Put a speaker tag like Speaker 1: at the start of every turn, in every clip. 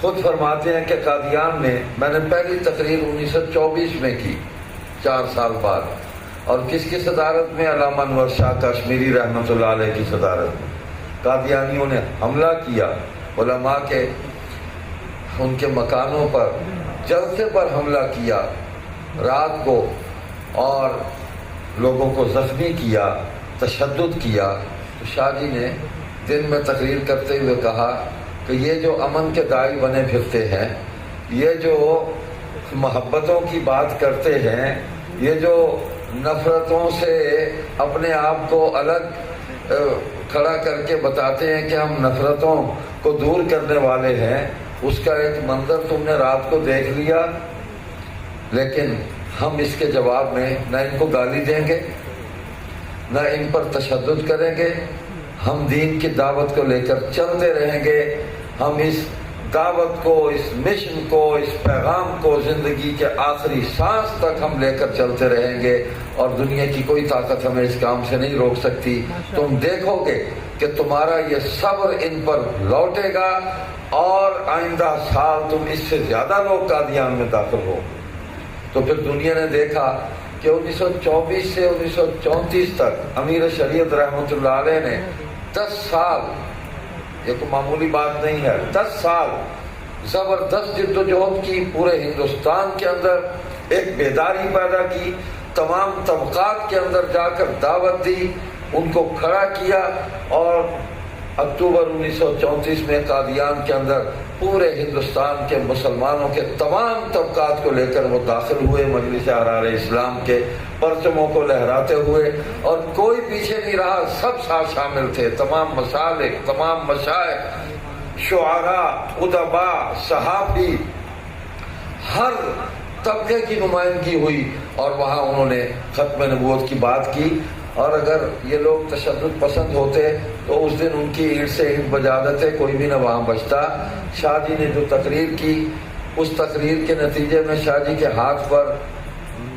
Speaker 1: خود فرماتے ہیں کہ قادیان میں نے پہلی تقریر 1924 میں کی، 4 سال بعد، اور کس کی صدارت میں؟ علامہ انور شاہ کشمیری رحمۃ اللہ علیہ کی صدارت میں۔ قادیانیوں نے حملہ کیا علماء کے ان کے مکانوں پر، جلسے پر حملہ کیا رات کو، اور لوگوں کو زخمی کیا، تشدد کیا۔ تو شاہ جی نے دن میں تقریر کرتے ہوئے کہا کہ یہ جو امن کے داعی بنے پھرتے ہیں، یہ جو محبتوں کی بات کرتے ہیں، یہ جو نفرتوں سے اپنے آپ کو الگ کھڑا کر کے بتاتے ہیں کہ ہم نفرتوں کو دور کرنے والے ہیں، اس کا ایک منظر تم نے رات کو دیکھ لیا، لیکن ہم اس کے جواب میں نہ ان کو گالی دیں گے، نہ ان پر تشدد کریں گے، ہم دین کی دعوت کو لے کر چلتے رہیں گے، ہم اس دعوت کو، اس مشن کو، اس پیغام کو زندگی کے آخری سانس تک ہم لے کر چلتے رہیں گے، اور دنیا کی کوئی طاقت ہمیں اس کام سے نہیں روک سکتی۔ تم دیکھو گے کہ تمہارا یہ صبر ان پر لوٹے گا، اور آئندہ سال تم اس سے زیادہ لوگ قادیان میں داخل ہو۔ تو پھر دنیا نے دیکھا کہ 1924 سے 1934 تک امیر شریعت رحمۃ اللہ علیہ نے 10 سال، یہ کوئی معمولی بات نہیں ہے، 10 سال زبردست جد و جہد کی، پورے ہندوستان کے اندر ایک بیداری پیدا کی، تمام طبقات کے اندر جا کر دعوت دی، ان کو کھڑا کیا، اور اکتوبر 1934 میں قادیان کے اندر پورے ہندوستان کے مسلمانوں کے تمام طبقات کو لے کر وہ داخل ہوئے مجلس احرار اسلام کے پرچموں کو لہراتے ہوئے، اور کوئی پیچھے نہیں رہا، سب ساتھ شامل تھے، تمام مسالک، تمام مشائخ، شعراء، ادباء، صحافی، ہر طبقے کی نمائندگی ہوئی، اور وہاں انہوں نے ختم نبوت کی بات کی۔ اور اگر یہ لوگ تشدد پسند ہوتے تو اس دن ان کی اینٹ سے اینٹ بجا دیتے، کوئی بھی نہ وہاں بچتا۔ شاہ جی نے جو تقریر کی، اس تقریر کے نتیجے میں شاہ جی کے ہاتھ پر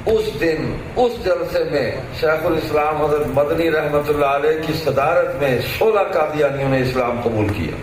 Speaker 1: اس دن اس جلسے میں شیخ الاسلام حضرت مدنی رحمۃ اللہ علیہ کی صدارت میں 16 قادیانیوں نے اسلام قبول کیا۔